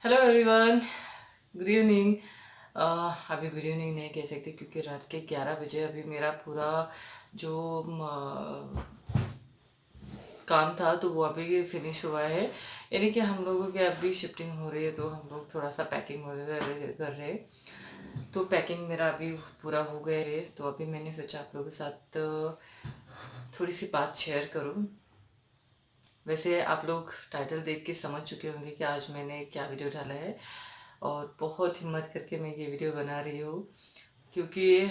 Hello everyone, good evening. अभी good evening नहीं कह सकते क्योंकि रात के 11 बजे अभी मेरा पूरा जो काम था तो वो अभी फिनिश हुआ है। यानी कि हम लोगों की अभी शिफ्टिंग हो रही है तो हम लोग थोड़ा सा पैकिंग वगैरह कर रहे हैं। तो पैकिंग मेरा अभी पूरा हो गया है तो अभी मैंने सोचा आप लोगों के साथ थोड़ी सी बात शेयर करूं। वैसे आप लोग टाइटल देख के समझ चुके होंगे कि आज मैंने क्या वीडियो डाला है और बहुत हिम्मत करके मैं ये वीडियो बना रही हूँ क्योंकि अ,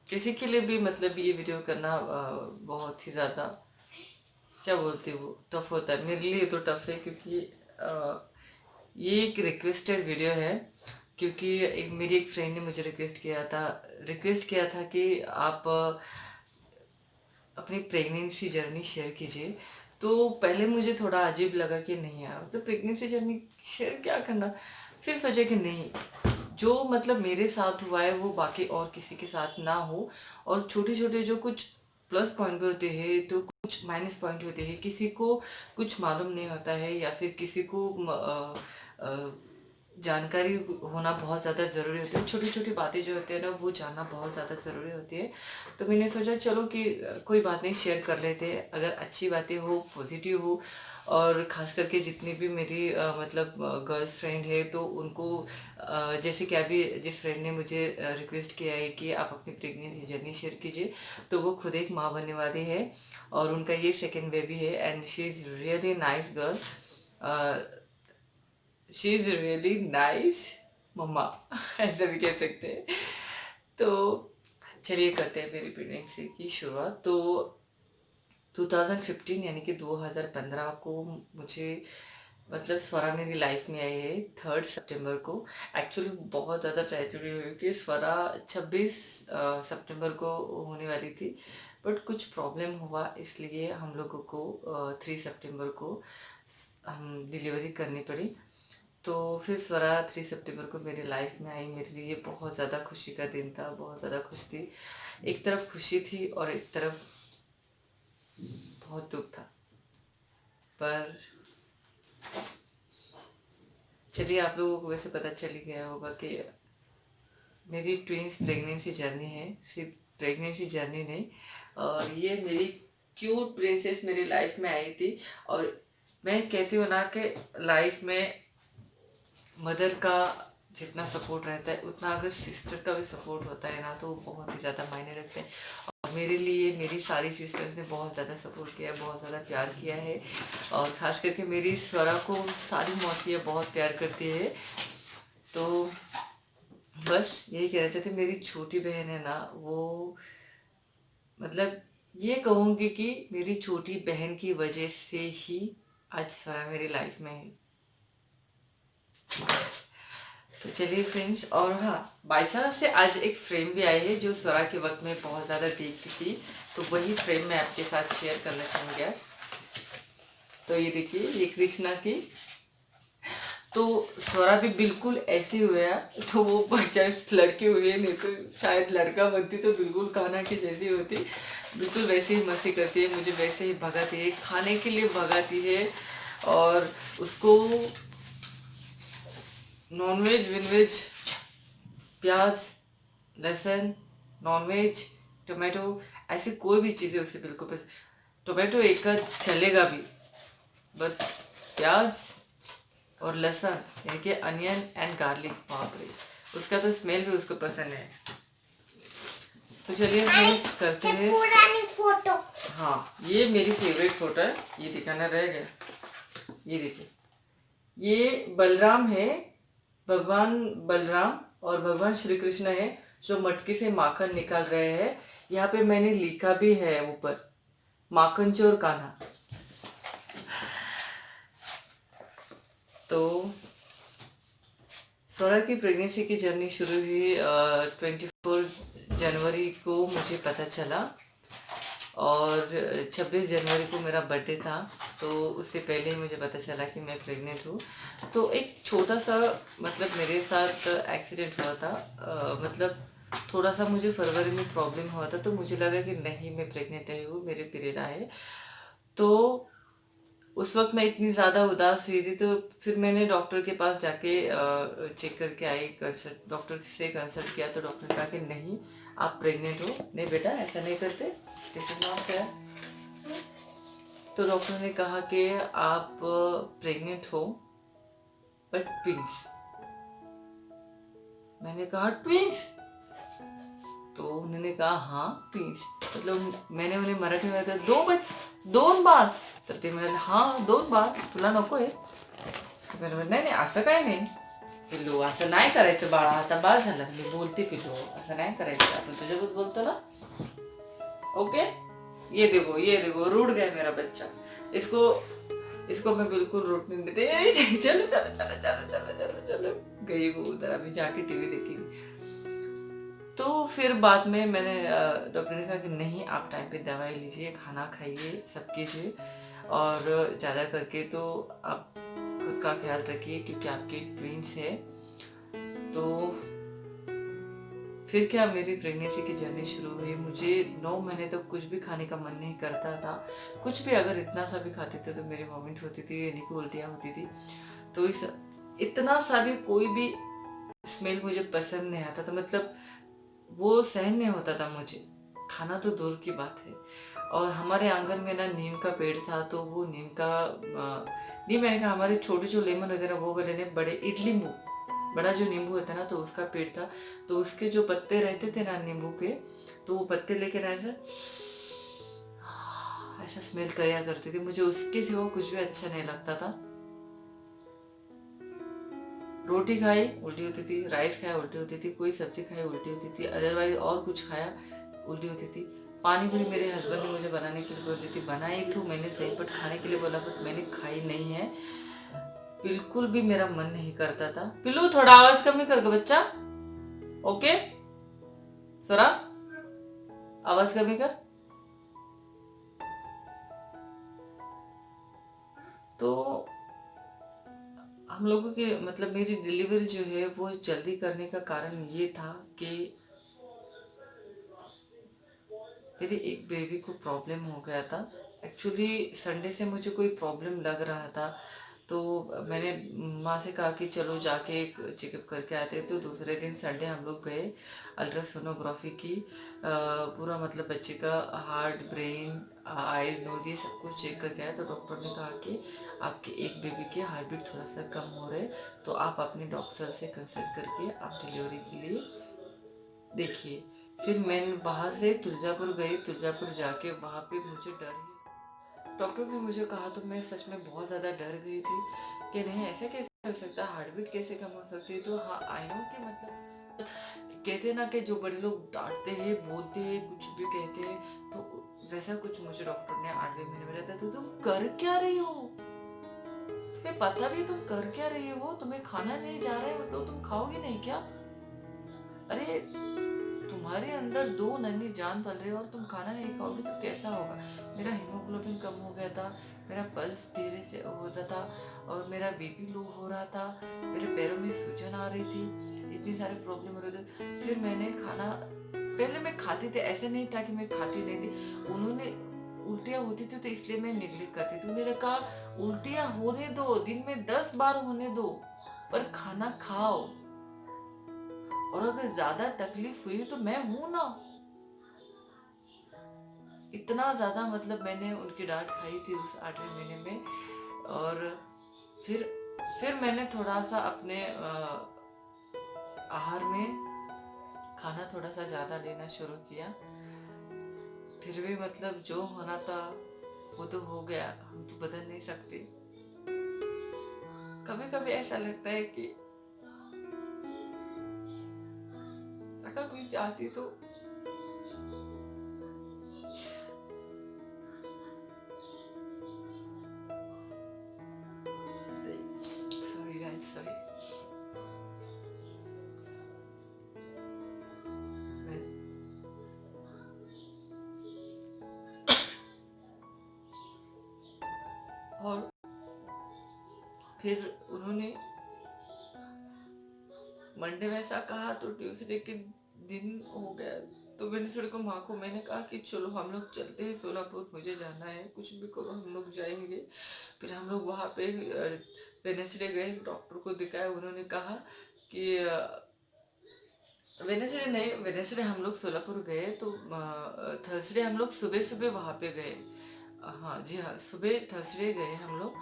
किसी के लिए भी मतलब ये वीडियो करना बहुत ही ज़्यादा क्या बोलते वो टफ होता है। मेरे लिए तो टफ है क्योंकि ये एक रिक्वेस्टेड वीडियो है। क्योंकि मेरी एक फ्रेंड ने मुझे रिक्वेस्ट किया था कि आप अपनी प्रेगनेंसी जर्नी शेयर कीजिए। तो पहले मुझे थोड़ा अजीब लगा कि नहीं यार, तो प्रेगनेंसी जर्नी शेयर क्या करना। फिर सोचा कि नहीं, जो मतलब मेरे साथ हुआ है वो बाकी और किसी के साथ ना हो। और छोटे छोटे जो कुछ प्लस पॉइंट भी होते हैं तो कुछ माइनस पॉइंट होते हैं, किसी को कुछ मालूम नहीं होता है या फिर किसी को जानकारी होना बहुत ज़्यादा ज़रूरी होती है। छोटी छोटी बातें जो होती है ना वो जानना बहुत ज़्यादा ज़रूरी होती है। तो मैंने सोचा चलो कि कोई बात नहीं, शेयर कर लेते हैं। अगर अच्छी बातें हो, पॉजिटिव हो, और ख़ास करके जितनी भी मेरी मतलब गर्ल्स फ्रेंड है तो उनको जैसे कि अभी जिस फ्रेंड ने मुझे रिक्वेस्ट किया है कि आप अपनी प्रेगनेंसी जर्नी शेयर कीजिए, तो वो खुद एक माँ बनने वाली है और उनका ये सेकेंड बेबी है and she is really nice girl. She is really nice mama ऐसा भी कह सकते हैं। तो चलिए करते हैं मेरी प्रेगनेंसी की शुरुआत। तो 2015 यानी कि 2015 को मुझे मतलब स्वरा मेरी लाइफ में आई है 3 सितंबर को। एक्चुअली बहुत ज़्यादा ट्रेजेडी हुई कि स्वरा 26 सितंबर को होने वाली थी, बट कुछ प्रॉब्लम हुआ इसलिए हम लोगों को 3 सितंबर को हम डिलीवरी करनी पड़ी। तो फिर स्वरा 3 सितंबर को मेरी लाइफ में आई। मेरे लिए बहुत ज़्यादा खुशी का दिन था, बहुत ज़्यादा खुश थी। एक तरफ खुशी थी और एक तरफ बहुत दुख था। पर चलिए, आप लोगों को वैसे पता चल ही गया होगा कि मेरी ट्विंस प्रेगनेंसी जर्नी है, सिर्फ प्रेगनेंसी जर्नी नहीं। और ये मेरी क्यूट प्रिंसेस मेरी लाइफ में आई थी। और मैं कहती हूँ ना कि लाइफ में मदर का जितना सपोर्ट रहता है उतना अगर सिस्टर का भी सपोर्ट होता है ना तो वो बहुत ही ज़्यादा मायने रखते हैं। और मेरे लिए मेरी सारी सिस्टर्स ने बहुत ज़्यादा सपोर्ट किया है, बहुत ज़्यादा प्यार किया है। और ख़ास करके मेरी स्वरा को सारी मौसियाँ बहुत प्यार करती है। तो बस यही कहना चाहती हूँ, मेरी छोटी बहन है ना वो मतलब ये कहूँगी कि मेरी छोटी बहन की वजह से ही आज स्वरा मेरी लाइफ में है। तो चलिए फ्रेंड्स, और हाँ, बाई चांस से आज एक फ्रेम भी आई है जो स्वरा के वक्त में बहुत ज़्यादा देखती थी, तो वही फ्रेम मैं आपके साथ शेयर करना चाहूँगी आज। तो ये देखिए, ये कृष्णा की। तो स्वरा भी बिल्कुल ऐसे हुआ, तो वो बाई चांस लड़के हुए, नहीं तो शायद लड़का बनती तो बिल्कुल कान्हा की जैसी होती। बिल्कुल वैसे ही मस्ती करती है, मुझे वैसे ही भगाती है, खाने के लिए भगाती है। और उसको नॉनवेज वेनवेज, प्याज, लहसुन, नॉनवेज, टोमेटो, ऐसी कोई भी चीज़ें उसे बिल्कुल पसंद। टोमेटो एक आध चलेगा भी, बट प्याज और लहसुन यानी कि अनियन एंड गार्लिक, बाप रे, उसका तो स्मेल भी उसको पसंद है। तो चलिए फ्रेंड्स करते हैं पुरानी फोटो। हाँ, ये मेरी फेवरेट फोटो है, ये दिखाना रह गया। ये देखिए, ये बलराम है, भगवान बलराम और भगवान श्री कृष्ण है जो मटकी से माखन निकाल रहे हैं। यहाँ पे मैंने लिखा भी है ऊपर, माखन चोर कान्हा। तो स्वरा की प्रेगनेंसी की जर्नी शुरू हुई 24 जनवरी को मुझे पता चला। और 26 जनवरी को मेरा बर्थडे था, तो उससे पहले ही मुझे पता चला कि मैं प्रेग्नेंट हूँ। तो एक छोटा सा मतलब मेरे साथ एक्सीडेंट हुआ था। मतलब थोड़ा सा मुझे फरवरी में प्रॉब्लम हुआ था, तो मुझे लगा कि नहीं मैं प्रेग्नेंट है हूँ, मेरे पीरियड आए। तो उस वक्त मैं इतनी ज़्यादा उदास हुई थी, तो फिर मैंने डॉक्टर के पास जाके चेक करके आई, कंसल्ट डॉक्टर से कंसल्ट किया, तो डॉक्टर ने कहा कि नहीं आप प्रेग्नेंट हो। नहीं बेटा ऐसा नहीं करते, दिस इज नॉट फेयर। तो डॉक्टर ने कहा कि आप प्रेग्नेंट हो बट ट्विंस। मैंने कहा ट्विंस? तो उन्होंने कहा हाँ ट्विंस। मतलब मैंने उन्हें मराठी में बताया 2 बार, तर ते म्हणाले हां 2 बार, तुला नको आहे? तर मी नाही नाही असं काय नाही पिल्लू, असं नाही करायचं बाळा, आता बाळ झालं, मी बोलते पिल्लू असं नाही करायचं, आपण तुझ्याबरोबर बोलतो ना, ओके। ये देखो रूठ गया मेरा बच्चा। इसको इसको मैं बिल्कुल रूठने नहीं देती। चलो चलो चलो चलो चलो चलो चलो, गई वो उधर, अभी जाके टीवी देखेगी। तो फिर बाद में मैंने डॉक्टर ने कहा कि नहीं आप टाइम पे दवाई लीजिए, खाना खाइए, सब कीजिए, और ज़्यादा करके तो आप खुद का ख्याल रखिए क्योंकि आपके ट्विंस है। तो फिर क्या मेरी प्रेगनेंसी की जर्नी शुरू हुई। मुझे 9 महीने तक कुछ भी खाने का मन नहीं करता था। कुछ भी अगर इतना सा भी खाते थे तो मेरी वॉमिट होती थी, यानी कि उल्टियाँ होती थी। तो इस इतना सा भी कोई भी स्मेल मुझे पसंद नहीं आता था, मतलब वो सहन नहीं होता था मुझे, खाना तो दूर की बात है। और हमारे आंगन में ना नीम का पेड़ था, तो वो नीम का नीम, मैंने कहा हमारे छोटे जो लेमन होते ना वो वाले ने, बड़े इडली नींबू, बड़ा जो नींबू होता है ना, तो उसका पेड़ था। तो उसके जो पत्ते रहते थे ना नींबू के, तो वो पत्ते लेके ना ऐसा ऐसा स्मेल किया करती थी। मुझे उसके सिवा कुछ भी अच्छा नहीं लगता था। रोटी खाई उल्टी होती थी, राइस खाया उल्टी होती थी, कोई सब्जी खाई उल्टी होती थी, अदरवाइज और कुछ खाया उल्टी होती थी। पानी पूरी मेरे हस्बैंड ने मुझे बनाने के लिए बोल दी थी, बनाई तो मैंने सही, बट खाने के लिए बोला बट मैंने खाई नहीं है। बिल्कुल भी मेरा मन नहीं करता था। पिल्लू थोड़ा आवाज कमी कर गो बच्चा, ओके सोरा, आवाज कमी कर। तो हम लोगों की मतलब मेरी डिलीवरी जो है वो जल्दी करने का कारण ये था कि मेरे एक बेबी को प्रॉब्लम हो गया था। एक्चुअली संडे से मुझे कोई प्रॉब्लम लग रहा था, तो मैंने माँ से कहा कि चलो जाके एक चेकअप करके आते। तो दूसरे दिन संडे हम लोग गए, अल्ट्रासोनोग्राफी की, पूरा मतलब बच्चे का हार्ट, ब्रेन, आईज, नोज, ये सब कुछ चेक करके आया। तो डॉक्टर ने कहा कि आपके एक बेबी के हार्ट बीट थोड़ा सा कम हो रहे, तो आप अपने डॉक्टर से कंसल्ट करके आप डिलीवरी के लिए देखिए। फिर मैं वहाँ से तुलजापुर गई, तुलजापुर जाके वहाँ पे मुझे डर ही, डॉक्टर ने मुझे कहा तो मैं सच में बहुत ज़्यादा डर गई थी कि नहीं ऐसा कैसे हो सकता है, हार्ट बीट कैसे कम हो सकती है। तो हाँ आई नो कि मतलब कहते हैं ना कि जो बड़े लोग डांटते हैं, बोलते हैं, कुछ भी कहते हैं, तो वैसा कुछ मुझे डॉक्टर ने 8वें महीने में बताया। तो तुम कर क्या रही हो, तुम्हें पता भी तुम कर क्या रही हो, तुम्हें खाना नहीं जा रहा है, मतलब तुम खाओगी नहीं क्या? अरे तुम्हारे अंदर 2 नन्ही जान पल रही है और तुम खाना नहीं खाओगे तो कैसा होगा। मेरा हीमोग्लोबिन कम हो गया था, मेरा पल्स धीरे से होता था, और मेरा बीपी लो हो रहा था, मेरे पैरों में सूजन आ रही थी, इतनी सारी प्रॉब्लम हो रही थी। फिर मैंने खाना, पहले मैं खाती थी, ऐसे नहीं था कि मैं खाती नहीं थी। उन्होंने उल्टियाँ होती थी तो इसलिए मैं निगलेक्ट करती थी। उन्होंने कहा उल्टियाँ होने दो, दिन में 10 बार होने दो, पर खाना खाओ, और अगर ज्यादा तकलीफ हुई तो मैं हूं ना। इतना ज्यादा मतलब मैंने उनकी डांट खाई थी उस 8वें महीने में। और फिर फिर मैंने थोड़ा सा अपने आहार में खाना थोड़ा सा ज्यादा लेना शुरू किया। फिर भी मतलब जो होना था वो तो हो गया, हम तो बदल नहीं सकते। कभी कभी ऐसा लगता है कि अगर कोई चाहती तो सॉरी गाइस, सॉरी। और फिर उन्होंने मंडे वैसा कहा तो ट्यूसडे के दिन हो गया तो वेडनेसडे को माँ को मैंने कहा कि चलो हम लोग चलते हैं सोलापुर, मुझे जाना है, कुछ भी करो हम लोग जाएंगे। फिर हम लोग वहाँ पे वेडनेसडे गए, डॉक्टर को दिखाया। उन्होंने कहा कि वेडनेसडे नहीं, वेडनेसडे हम लोग सोलापुर गए तो थर्सडे हम लोग सुबह सुबह वहाँ पे गए। हाँ जी हाँ, सुबह थर्सडे गए हम लोग।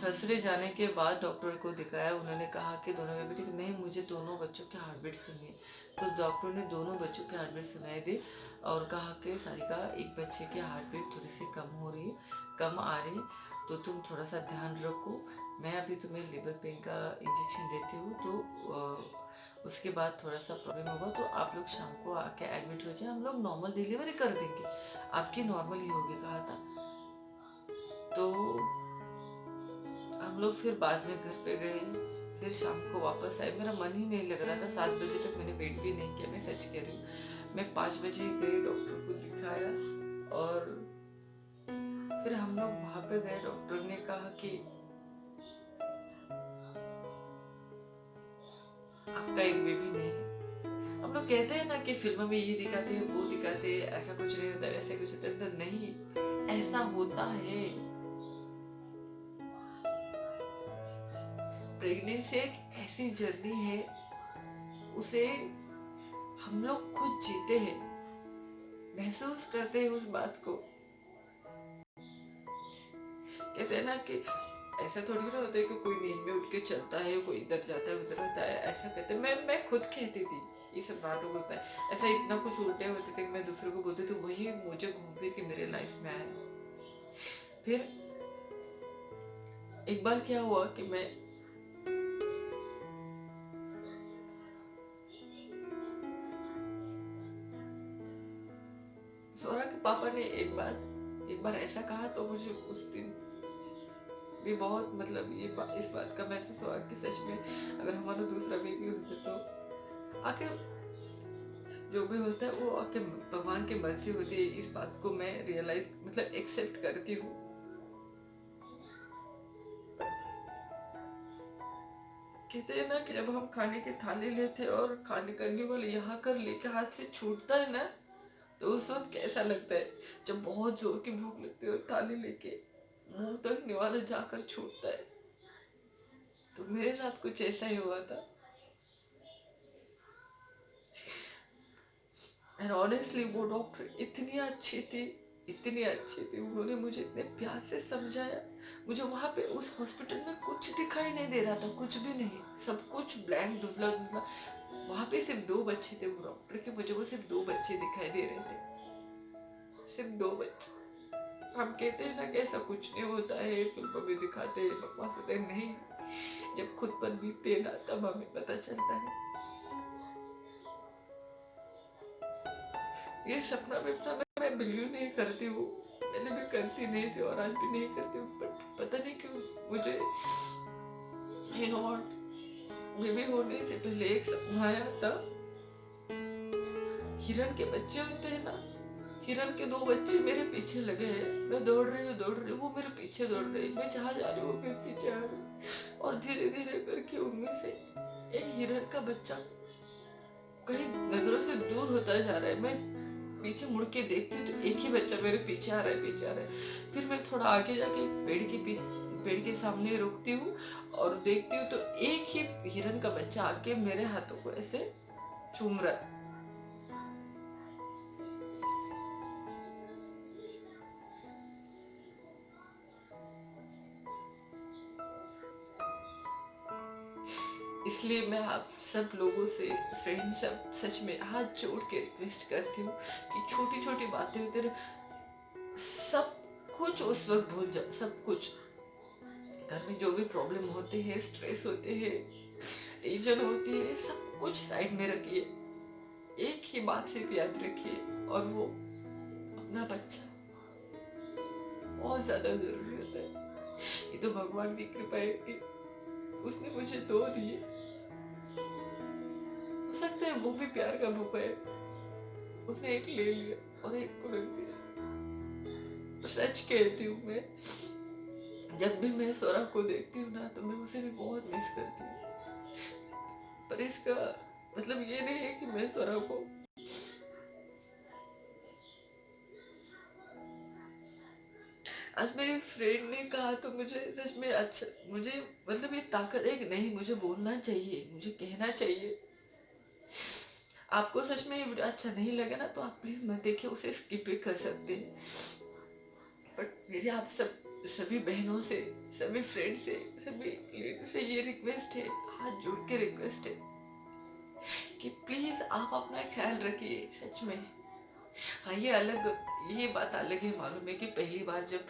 थर्सडे जाने के बाद डॉक्टर को दिखाया। उन्होंने कहा कि दोनों में ठीक नहीं, मुझे दोनों बच्चों के हार्ट बीट सुननी है। तो डॉक्टर ने दोनों बच्चों के हार्ट बीट सुनाई दी और कहा कि सारिका, एक बच्चे की हार्ट बीट थोड़ी सी कम हो रही है, कम आ रही है, तो तुम थोड़ा सा ध्यान रखो। मैं अभी तुम्हें लिवर पेन का इंजेक्शन देती हूँ, तो उसके बाद थोड़ा सा प्रॉब्लम होगा तो आप लोग शाम को आके एडमिट हो जाए, हम लोग नॉर्मल डिलीवरी कर देंगे, आपकी नॉर्मल ही होगी कहा था। तो हम लोग फिर बाद में घर पे गए, फिर शाम को वापस आए। मेरा मन ही नहीं लग रहा था, 7 बजे तक मैंने वेट भी नहीं किया, मैं सच कह रही हूँ। मैं 5 बजे गई, डॉक्टर को दिखाया और फिर हम लोग वहाँ पे गए। डॉक्टर ने कहा कि आपका एक बेबी नहीं है। हम लोग कहते हैं ना कि फिल्म में ये दिखाते हैं, वो दिखाते हैं, ऐसा कुछ नहीं होता, ऐसा कुछ होता है, तो नहीं, ऐसा होता है। प्रेगनेंसी एक ऐसी जर्नी है, उसे हम लोग खुद जीते हैं, महसूस करते हैं उस बात को। कहते हैं ना कि ऐसा थोड़ी ना होता है कि कोई नींद में उठ के चलता है, कोई इधर जाता है उधर होता है, ऐसा कहते हैं। मैं खुद कहती थी ये सब नाटक होता है, ऐसा इतना कुछ उल्टे होते थे कि मैं दूसरों को बोलती थी, वही मुझे घूम फिर के मेरे लाइफ में आया। फिर एक बार क्या हुआ कि मैं सोरा के पापा ने एक बार ऐसा कहा, तो मुझे उस दिन भी बहुत मतलब इस बात का महसूस हुआ कि सच में अगर हमारा दूसरा बेबी होता तो आखिर जो भी होता है वो आखिर भगवान के मर्जी होती है। इस बात को मैं रियलाइज मतलब एक्सेप्ट करती हूँ। कहते हैं ना कि जब हम खाने की थाली लेते हैं और खाने करने वाले यहाँ कर लेके हाथ से छूटता है ना, तो उस वक्त कैसा लगता है। जब बहुत जोर की भूख लगती है और थाली लेके मुंह तक निवाला जाकर छूटता है, तो मेरे साथ कुछ ऐसा ही हुआ था। एंड ऑनेस्टली वो डॉक्टर इतनी अच्छी थी, इतनी अच्छी थी, उन्होंने मुझे इतने प्यार से समझाया। मुझे वहाँ पे उस हॉस्पिटल में कुछ दिखाई नहीं दे रहा था, कुछ भी नहीं, सब कुछ ब्लैंक, धुंधला धुंधला। वहाँ पे सिर्फ 2 बच्चे थे, वो डॉक्टर के मुझे वो सिर्फ 2 बच्चे दिखाई दे रहे थे, सिर्फ 2 बच्चे। हम कहते हैं ना कि ऐसा कुछ नहीं होता है, फिल्मों में दिखाते हैं, बकवास होते हैं, नहीं, जब खुद पर बीतते हैं ना तब हमें पता चलता है। ये सपना विपना मैं बिलीव नहीं करती हूँ, पहले भी करती नहीं थी और आज भी नहीं करती हूँ, बट पता नहीं क्यों मुझे यू नो व्हाट, बेबी होने से पहले एक सपना आया था। हिरन के बच्चे होते हैं ना, हिरन के 2 बच्चे मेरे पीछे लगे हैं, मैं दौड़ रही हूँ, वो मेरे पीछे दौड़ रहे हैं, मैं जहाँ जा रही हूँ वो मेरे पीछे आ रही है। और धीरे धीरे करके उनमें से एक हिरन का बच्चा कहीं नजरों से दूर होता जा रहा है। मैं पीछे मुड़ के देखती हूँ तो एक ही बच्चा मेरे पीछे आ रहा है, पीछे आ रहा है। फिर मैं थोड़ा आगे जाके पेड़ के सामने रुकती हूँ और देखती हूँ तो एक ही हिरन का बच्चा आके मेरे हाथों को ऐसे चूम रहा है। इसलिए मैं आप सब लोगों से, फ्रेंड सब, सच में हाथ जोड़ के रिक्वेस्ट करती हूँ कि छोटी छोटी बातें होती है, सब कुछ उस वक्त भूल जाओ, सब कुछ। घर में जो भी प्रॉब्लम होते हैं, स्ट्रेस होते हैं, टेंशन होती है, सब कुछ साइड में रखिए, एक ही बात सिर्फ याद रखिए, और वो अपना बच्चा बहुत ज्यादा जरूरी होता है। ये तो भगवान की कृपा है कि उसने मुझे 2 दिए। हो सकता है वो भी प्यार का भूखा है, उसने एक ले लिया और एक को रख दिया। तो सच कहती हूँ, मैं जब भी मैं सौरभ को देखती हूँ ना तो मैं उसे भी बहुत मिस करती हूँ। पर इसका मतलब ये नहीं है कि मैं सौरभ को आज मेरी फ्रेंड ने कहा तो मुझे सच में अच्छा, मुझे मतलब ये ताकत है कि नहीं, मुझे बोलना चाहिए, मुझे कहना चाहिए। आपको सच में ये वीडियो अच्छा नहीं लगे ना तो आप प्लीज मत देखिए, उसे स्किप भी कर सकते हैं। बट मेरी आप सभी बहनों से, सभी फ्रेंड से, सभी लेडीज से ये रिक्वेस्ट है, हाथ जोड़ के रिक्वेस्ट है कि प्लीज आप अपना ख्याल रखिए सच में। हाँ ये अलग, ये बात अलग है, मालूम है कि पहली बार जब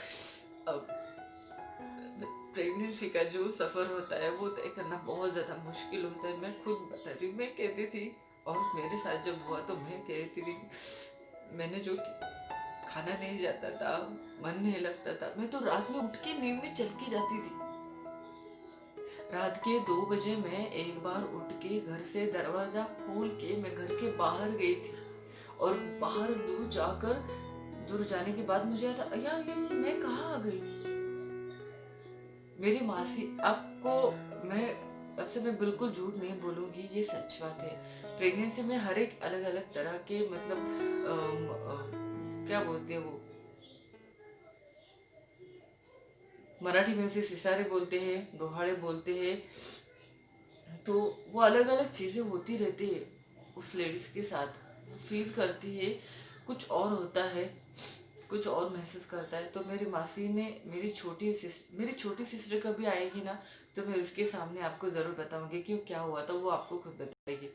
प्रेगनेंसी का जो सफर होता है वो तय करना बहुत ज्यादा मुश्किल होता है। मैं खुद बता रही हूँ, मैं कहती थी, और मेरे साथ जब हुआ तो मैं कहती थी, मैंने जो खाना नहीं जाता था, मन नहीं लगता था, मैं तो रात में उठ के नींद में चल के जाती थी। रात के 2 बजे मैं एक बार उठ के घर से दरवाजा खोल के मैं घर के बाहर गई थी, और बाहर दूर जाने के बाद मुझे आता यार ये मैं कहाँ आ गई। मेरी मासी, आपको मैं आपसे मैं बिल्कुल झूठ नहीं बोलूंगी, ये सच बात है। प्रेगनेंसी में हर एक अलग अलग तरह के मतलब क्या बोलते हैं वो, मराठी में उसे सिसारे बोलते हैं, डोहाड़े बोलते हैं, तो वो अलग अलग चीज़ें होती रहती है उस लेडीज़ के साथ, फील करती है, कुछ और होता है, कुछ और महसूस करता है। तो मेरी मासी ने, मेरी छोटी सिस्टर कभी आएगी ना तो मैं उसके सामने आपको ज़रूर बताऊंगी कि क्या हुआ था, वो आपको खुद बताएगी।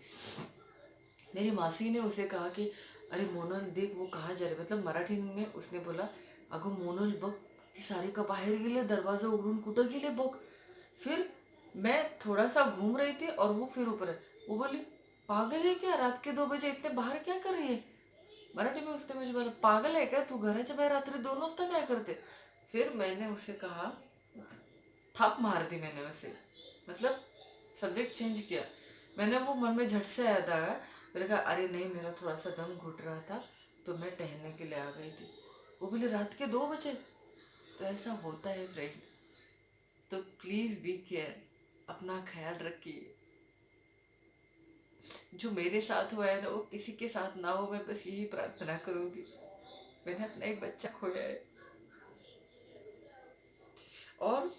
मेरी मासी ने उसे कहा कि अरे मोनल देख वो कहाँ जा रहे, मतलब मराठी में उसने बोला अगो मोनल बघ ती सारिका बाहेर गेले, दरवाजा उघडून कुठं गेले बघ। फिर मैं थोड़ा सा घूम रही थी और वो फिर ऊपर है, वो बोली पागल है क्या, रात के 2 बजे इतने बाहर क्या कर रही है। मराठी में उसने मुझे बोला पागल है क्या तू, घराच्या बाहेर रात्री 2 वाजता क्या करते। फिर मैंने उसे कहा, थाप मार दी मैंने उसे, मतलब सब्जेक्ट चेंज किया। मैंने वो मन में झट से याद आया, मैंने कहा अरे नहीं मेरा थोड़ा सा दम घुट रहा था तो मैं टहलने के लिए आ गई थी। वो बोले रात के 2 बजे, तो ऐसा होता है फ्रेंड। तो प्लीज बी केयर, अपना ख्याल रखिए। जो मेरे साथ हुआ है ना वो किसी के साथ ना हो, मैं बस यही प्रार्थना करूंगी। मैंने अपना एक बच्चा खोया है, और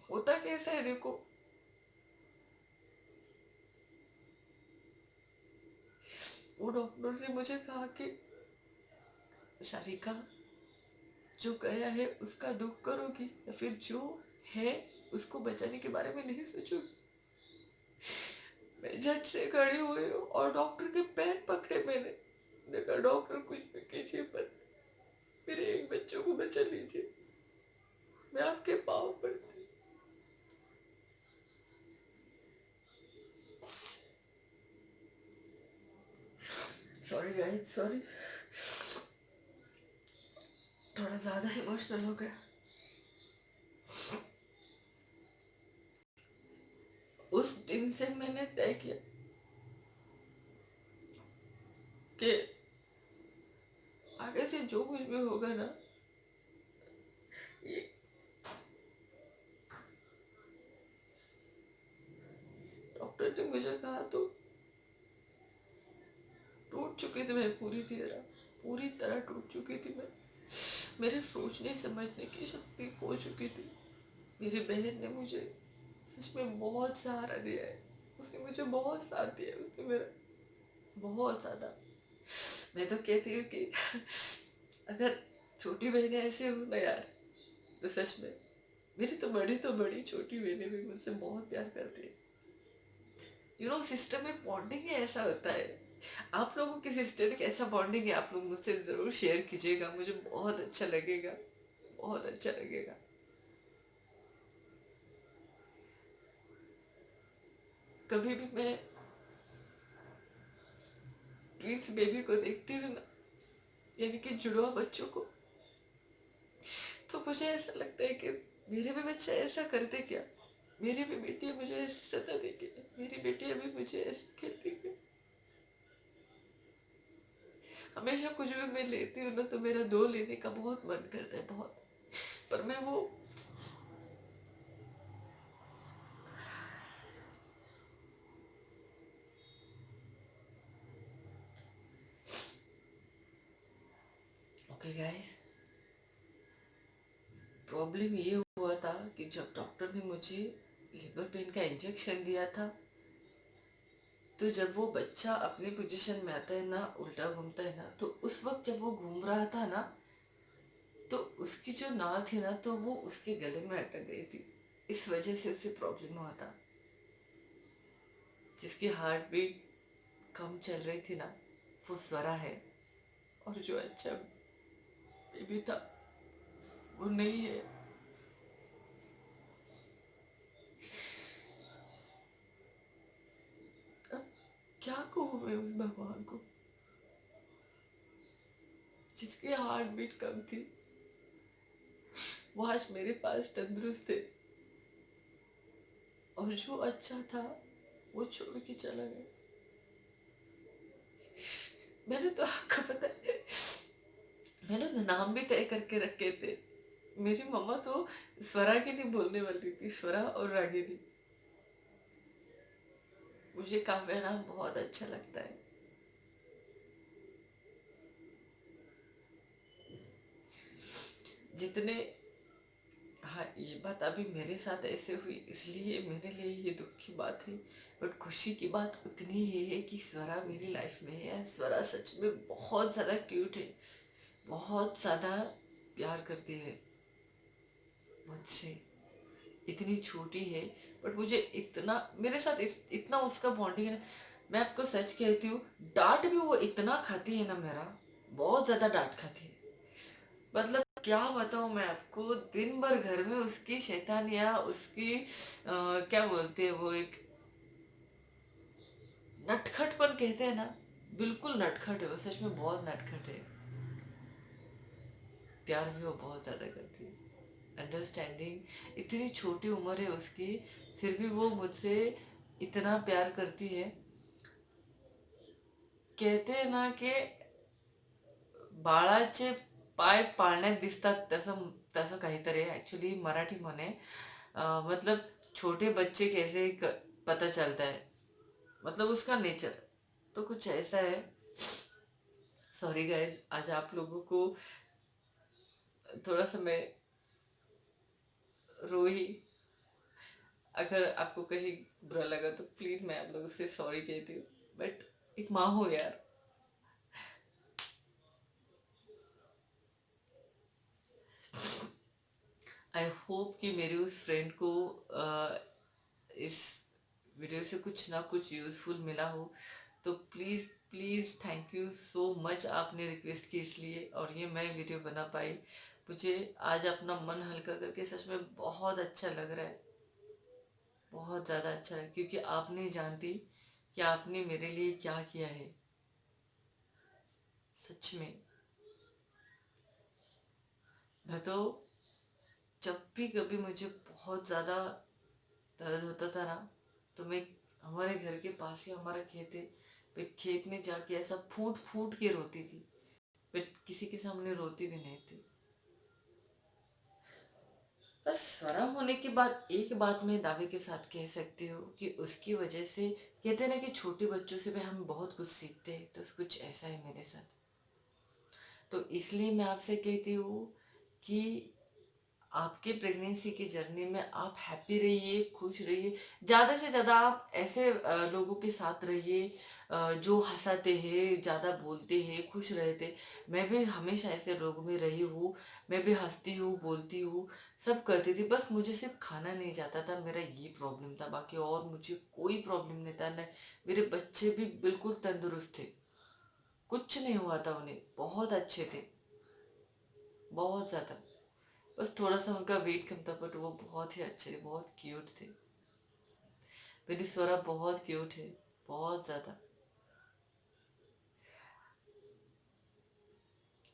होता कैसा है देखो, वो डॉक्टर ने मुझे कहा कि सारिका जो गया है उसका दुख करोगी या फिर जो है उसको बचाने के बारे में नहीं सोचोगी। मैं झट से खड़ी हुई हूँ और डॉक्टर के पैर पकड़े मैंने कहा डॉक्टर कुछ भी कीजिए पर मेरे एक बच्चों को बचा लीजिए, मैं आपके पाँव पड़ती। सॉरी गाइस, सॉरी, थोड़ा ज्यादा इमोशनल हो गया। उस दिन से मैंने तय किया कि आगे से जो कुछ भी होगा ना, ये डॉक्टर ने मुझे कहा तो टूट चुकी थी मैं, पूरी तरह टूट चुकी थी मैं। मेरे सोचने समझने की शक्ति खो चुकी थी। मेरी बहन ने मुझे सच में बहुत सहारा दिया है, उसने मुझे बहुत साथ दिया है, उसने मेरा बहुत ज़्यादा। मैं तो कहती हूँ कि अगर छोटी बहनें ऐसे हो ना यार, तो सच में मेरी तो बड़ी छोटी बहनें भी मुझसे बहुत प्यार करती है। सिस्टम में बॉन्डिंग ही ऐसा होता है। आप लोगों की सिस्टर में कैसा बॉन्डिंग है आप लोग मुझसे जरूर शेयर कीजिएगा, मुझे बहुत अच्छा लगेगा, बहुत अच्छा लगेगा। कभी भी मैं ट्विंस बेबी को देखती हूँ ना, यानी कि जुड़वा बच्चों को, तो मुझे ऐसा लगता है कि मेरे भी बच्चे ऐसा करते क्या, मेरी भी बेटी मुझे ऐसे सताती क्या, मेरी बेटी अभी मुझे ऐसे खेलती क्या। हमेशा कुछ भी मैं लेती हूँ ना तो मेरा दो लेने का बहुत मन करता है, बहुत। पर मैं वो, ओके गाइस, प्रॉब्लम ये हुआ था कि जब डॉक्टर ने मुझे लेबर पेन का इंजेक्शन दिया था, तो जब वो बच्चा अपनी पोजीशन में आता है ना, उल्टा घूमता है ना, तो उस वक्त जब वो घूम रहा था ना, तो उसकी जो नाल थी ना, तो वो उसके गले में अटक गई थी। इस वजह से उसे प्रॉब्लम हुआ था। जिसकी हार्ट बीट कम चल रही थी ना, वो स्वरा है। और जो अच्छा बेबी था वो नहीं है। अब क्या कहूँ मैं उस भगवान को, जिसकी हार्ट बीट कम थी, वो आज मेरे पास तंदुरुस्त है। और जो अच्छा था वो छोड़ के चला गया। मैंने तो आपको पता है, मैंने तो नाम भी तय करके रखे थे। मेरी मम्मा तो स्वरा के लिए बोलने वाली थी, स्वरा और रागिनी। मुझे काव्या नाम बहुत अच्छा लगता है। जितने, हाँ, ये बात अभी मेरे साथ ऐसे हुई इसलिए मेरे लिए ये दुख की बात है, बट खुशी की बात उतनी ही है कि स्वरा मेरी लाइफ में है। स्वरा सच में बहुत ज़्यादा क्यूट है, बहुत ज़्यादा प्यार करती है मुझसे। इतनी छोटी है, बट मुझे इतना, मेरे साथ इतना उसका बॉन्डिंग है ना। मैं आपको सच कहती हूँ, डांट भी वो इतना खाती है ना मेरा, बहुत ज़्यादा डांट खाती है। मतलब क्या बताऊँ मैं आपको, दिन भर घर में उसकी शैतानियाँ, उसकी क्या बोलते हैं वो, एक नटखटपन कहते हैं ना, बिल्कुल नटखट है वो, सच में बहुत नटखट है। प्यार भी वो बहुत ज़्यादा करती है, अंडरस्टैंडिंग। इतनी छोटी उम्र है उसकी, फिर भी वो मुझसे इतना प्यार करती है। कहते हैं ना कि बाळाचे पाय पाळण्यात दिसतात, तसं तसं काहीतरी आहे ॲक्च्युली मराठी म्हणे। मतलब छोटे बच्चे कैसे पता चलता है, मतलब उसका नेचर तो कुछ ऐसा है। सॉरी गाइस, आज आप लोगों को थोड़ा सा मैं रोई। अगर आपको कहीं बुरा लगा तो प्लीज़ मैं आप लोगों से सॉरी कहती हूँ, बट एक माँ हो यार। आई होप कि मेरी उस फ्रेंड को इस वीडियो से कुछ ना कुछ यूज़फुल मिला हो। तो please please thank you so much, आपने रिक्वेस्ट की इसलिए, और ये मैं वीडियो बना पाई। मुझे आज अपना मन हल्का करके सच में बहुत अच्छा लग रहा है, बहुत ज़्यादा अच्छा है, क्योंकि आप नहीं जानती कि आपने मेरे लिए क्या किया है। सच में, मैं तो जब भी कभी मुझे बहुत ज़्यादा दर्द होता था ना, तो मैं, हमारे घर के पास ही हमारा खेत है, मैं खेत में जाके ऐसा फूट फूट के रोती थी, बट किसी के सामने रोती भी नहीं थी। बस स्वरा होने के बाद एक बात मैं दावे के साथ कह सकती हूँ कि उसकी वजह से, कहते हैं ना कि छोटे बच्चों से भी हम बहुत कुछ सीखते हैं, तो कुछ ऐसा है मेरे साथ। तो इसलिए मैं आपसे कहती हूँ कि आपके प्रेगनेंसी की जर्नी में आप हैप्पी रहिए, खुश रहिए। ज़्यादा से ज़्यादा आप ऐसे लोगों के साथ रहिए जो हंसाते हैं, ज़्यादा बोलते हैं, खुश रहते। मैं भी हमेशा ऐसे लोगों में रही हूँ। मैं भी हंसती हूँ, बोलती हूँ, सब करती थी। बस मुझे सिर्फ खाना नहीं जाता था, मेरा ये प्रॉब्लम था। बाकी और मुझे कोई प्रॉब्लम नहीं था। नहीं, मेरे बच्चे भी बिल्कुल तंदुरुस्त थे, कुछ नहीं हुआ था उन्हें, बहुत अच्छे थे, बहुत ज़्यादा। बस थोड़ा सा उनका वेट कम था, बट वो बहुत ही अच्छे, बहुत क्यूट थे। मेरी स्वरा बहुत क्यूट है, बहुत ज़्यादा।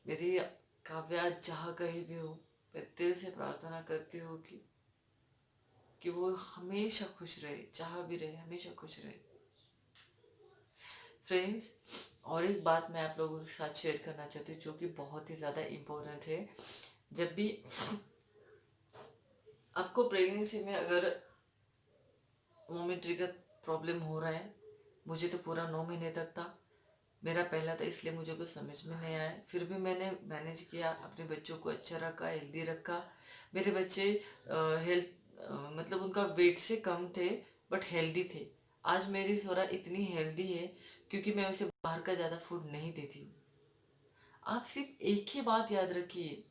मेरी काव्या जहाँ कहीं भी हो, मैं दिल से प्रार्थना करती हूँ कि वो हमेशा खुश रहे, जहाँ भी रहे हमेशा खुश रहे। फ्रेंड्स, और एक बात मैं आप लोगों के साथ शेयर करना चाहती हूँ, जो कि बहुत ही ज़्यादा इम्पोर्टेंट है। जब भी आपको प्रेगनेंसी में अगर मोमेंट्री का प्रॉब्लम हो रहा है, मुझे तो पूरा 9 महीने तक था, मेरा पहला था इसलिए मुझे कुछ समझ में नहीं आया, फिर भी मैंने मैनेज किया, अपने बच्चों को अच्छा रखा, हेल्दी रखा। मेरे बच्चे हेल्थ मतलब उनका वेट से कम थे बट हेल्दी थे। आज मेरी सोरा इतनी हेल्दी है क्योंकि मैं उसे बाहर का ज़्यादा फूड नहीं देती हूँ। आप सिर्फ एक ही बात याद रखिए,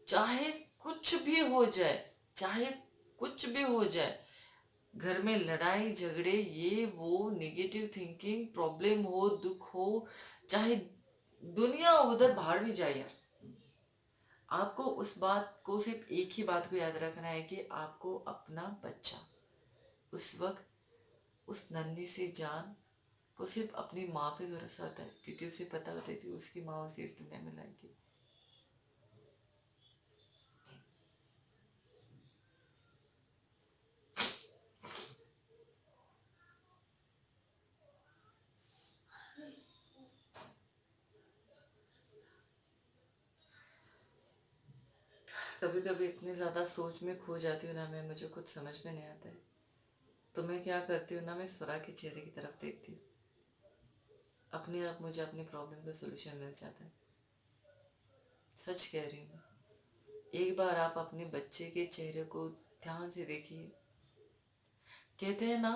चाहे कुछ भी हो जाए, चाहे कुछ भी हो जाए, घर में लड़ाई झगड़े ये वो नेगेटिव थिंकिंग प्रॉब्लम हो दुख हो, चाहे दुनिया उधर बाहर भी जाए यार, आपको उस बात को सिर्फ एक ही बात को याद रखना है कि आपको अपना बच्चा उस वक्त उस नन्ही सी जान को सिर्फ अपनी माँ पे भरोसा होता है क्योंकि उसे पता होता है कि उसकी माँ उसे इस दुनिया में लाएगी। कभी कभी इतनी ज़्यादा सोच में खो जाती हूँ ना मैं, मुझे कुछ समझ में नहीं आता है। तो मैं क्या करती हूँ ना, मैं स्वरा के चेहरे की तरफ देखती हूँ, अपने आप मुझे अपनी प्रॉब्लम का सोल्यूशन मिल जाता है। सच कह रही हूँ मैं। एक बार आप अपने बच्चे के चेहरे को ध्यान से देखिए। कहते हैं ना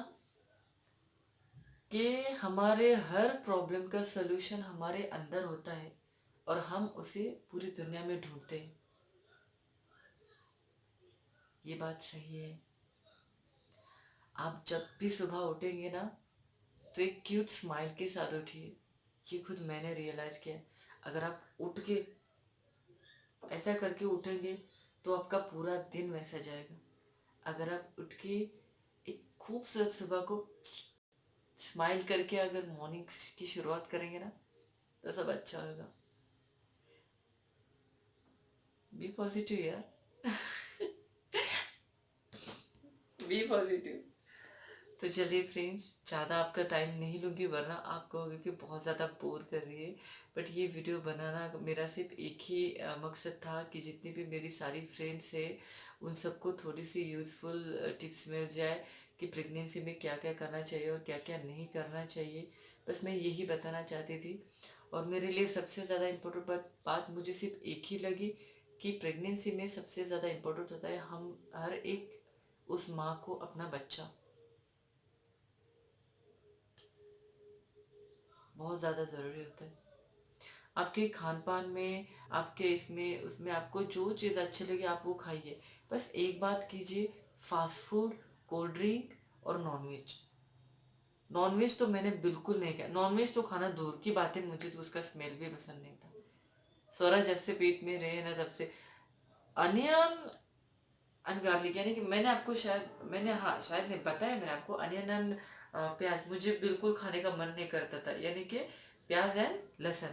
कि हमारे हर प्रॉब्लम का सोल्यूशन हमारे अंदर होता है और हम उसे पूरी दुनिया में ढूंढते हैं। ये बात सही है। आप जब भी सुबह उठेंगे ना तो एक क्यूट स्माइल के साथ उठिए। ये खुद मैंने रियलाइज़ किया है। अगर आप उठ के ऐसा करके उठेंगे तो आपका पूरा दिन वैसा जाएगा। अगर आप उठ के एक खूबसूरत सुबह को स्माइल करके अगर मॉर्निंग की शुरुआत करेंगे ना तो सब अच्छा होगा। बी पॉजिटिव यार। Be positive. तो चलिए फ्रेंड्स, ज़्यादा आपका टाइम नहीं लूँगी वरना आप कहोगे कि बहुत ज़्यादा बोर कर रही है। बट ये वीडियो बनाना मेरा सिर्फ एक ही मकसद था कि जितनी भी मेरी सारी फ्रेंड्स है उन सबको थोड़ी सी यूज़फुल टिप्स मिल जाए कि प्रेगनेंसी में क्या क्या करना चाहिए और क्या क्या नहीं करना चाहिए। बस मैं यही बताना चाहती थी। और मेरे लिए सबसे ज़्यादा इम्पोर्टेंट बात मुझे सिर्फ एक ही लगी कि प्रेगनेंसी में सबसे ज़्यादा इम्पोर्टेंट होता है हम हर एक उस माँ को अपना बच्चा बहुत ज़्यादा ज़रूरी होता है। आपके खान पान में, आपके इसमें उसमें आपको जो चीज़ अच्छी लगे आप वो खाइए। बस एक बात कीजिए, फास्ट फूड, कोल्ड ड्रिंक और नॉनवेज। नॉनवेज तो मैंने बिल्कुल नहीं खाया। नॉनवेज तो खाना दूर की बात है, मुझे तो उसका स्मेल भी पसंद नहीं था। सोरा जब से पेट में रहे ना तब से अनियन एंड गार्लिक, यानी कि मैंने आपको शायद मैंने हाँ शायद नहीं बताया मैंने आपको, अनियन एंड प्याज मुझे बिल्कुल खाने का मन नहीं करता था, यानी कि प्याज एंड लहसुन।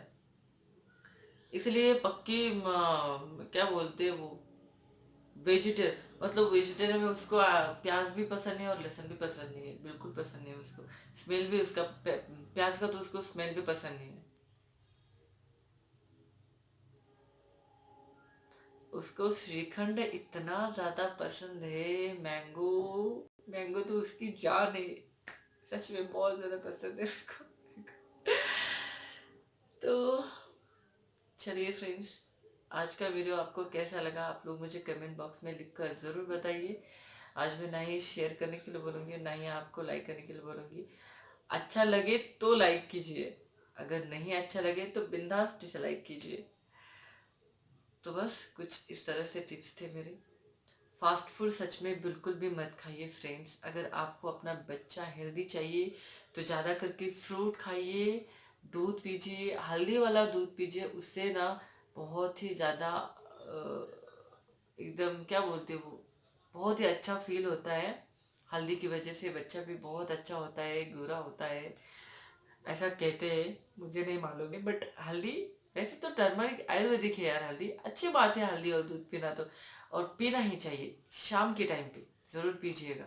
इसलिए पक्की क्या बोलते हैं वो वेजिटेरियन, मतलब वेजिटेरियन में उसको प्याज भी पसंद नहीं और लहसुन भी पसंद नहीं है, बिल्कुल पसंद नहीं है उसको। स्मेल भी उसका प्याज का तो उसको स्मेल भी पसंद नहीं है। उसको श्रीखंड इतना ज़्यादा पसंद है, मैंगो, मैंगो तो उसकी जान है। सच में बहुत ज़्यादा पसंद है उसको। तो चलिए फ्रेंड्स, आज का वीडियो आपको कैसा लगा आप लोग मुझे कमेंट बॉक्स में लिख कर ज़रूर बताइए। आज मैं ना ही शेयर करने के लिए बोलूँगी ना ही आपको लाइक करने के लिए बोलूँगी। अच्छा लगे तो लाइक कीजिए, अगर नहीं अच्छा लगे तो बिंदास डिसलाइक कीजिए। तो बस कुछ इस तरह से टिप्स थे मेरे। फास्ट फूड सच में बिल्कुल भी मत खाइए फ्रेंड्स। अगर आपको अपना बच्चा हेल्दी चाहिए तो ज़्यादा करके फ्रूट खाइए, दूध पीजिए, हल्दी वाला दूध पीजिए। उससे ना बहुत ही ज़्यादा एकदम क्या बोलते हैं वो, बहुत ही अच्छा फील होता है। हल्दी की वजह से बच्चा भी बहुत अच्छा होता है, गोरा होता है, ऐसा कहते हैं। मुझे नहीं मालूम है बट हल्दी वैसे तो टर्मरिक आयुर्वेदिक है यार। हल्दी अच्छी बात है, हल्दी और दूध पीना तो, और पीना ही चाहिए शाम के टाइम पे, ज़रूर पीजिएगा।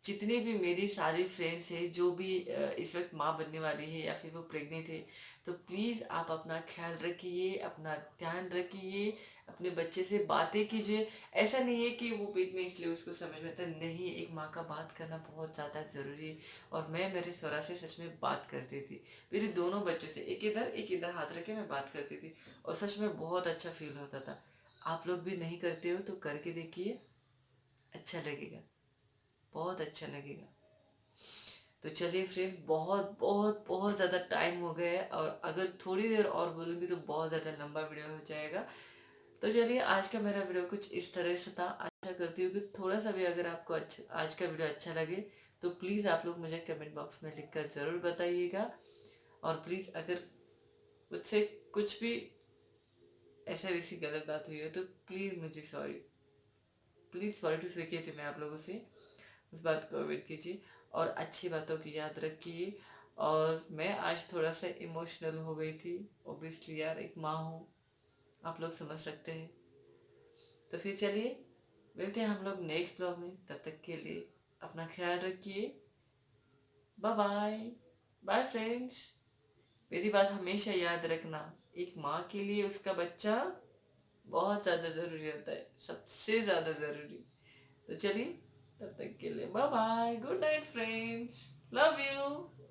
जितने भी मेरी सारी फ्रेंड्स हैं जो भी इस वक्त माँ बनने वाली है या फिर वो प्रेग्नेंट है, तो प्लीज़ आप अपना ख्याल रखिए, अपना ध्यान रखिए, अपने बच्चे से बातें कीजिए। ऐसा नहीं है कि वो पेट में इसलिए उसको समझ में आता नहीं, एक माँ का बात करना बहुत ज़्यादा ज़रूरी है। और मैं मेरे सौरा से सच में बात करती थी, मेरे दोनों बच्चों से एक इधर हाथ रख के मैं बात करती थी, और सच में बहुत अच्छा फील होता था। आप लोग भी नहीं करते हो तो करके देखिए, अच्छा लगेगा, बहुत अच्छा लगेगा। तो चलिए फ्रेंड्स, बहुत बहुत बहुत ज़्यादा टाइम हो गया है, और अगर थोड़ी देर और बोलूँगी तो बहुत ज़्यादा लंबा वीडियो हो जाएगा। तो चलिए, आज का मेरा वीडियो कुछ इस तरह से था। आशा करती हूँ कि थोड़ा सा भी अगर आपको अच्छा आज का वीडियो अच्छा लगे तो प्लीज़ आप लोग मुझे कमेंट बॉक्स में लिख कर ज़रूर बताइएगा। और प्लीज़ अगर मुझसे कुछ भी ऐसा वैसी गलत बात हुई हो तो प्लीज़ मुझे सॉरी, प्लीज़ सॉरी टू से कहती मैं आप लोगों से, उस बात को अवॉइड कीजिए और अच्छी बातों की याद रखिए। और मैं आज थोड़ा सा इमोशनल हो गई थी, ओबियसली यार, एक माँ हूँ, आप लोग समझ सकते हैं। तो फिर चलिए, मिलते हैं हम लोग नेक्स्ट ब्लॉग में, तब तक के लिए अपना ख्याल रखिए। Bye bye. Bye friends. मेरी बात हमेशा याद रखना, एक माँ के लिए उसका बच्चा बहुत ज़्यादा ज़रूरी होता है, सबसे ज़्यादा ज़रूरी। तो चलिए, तब तक के लिए bye bye, good night friends, love you.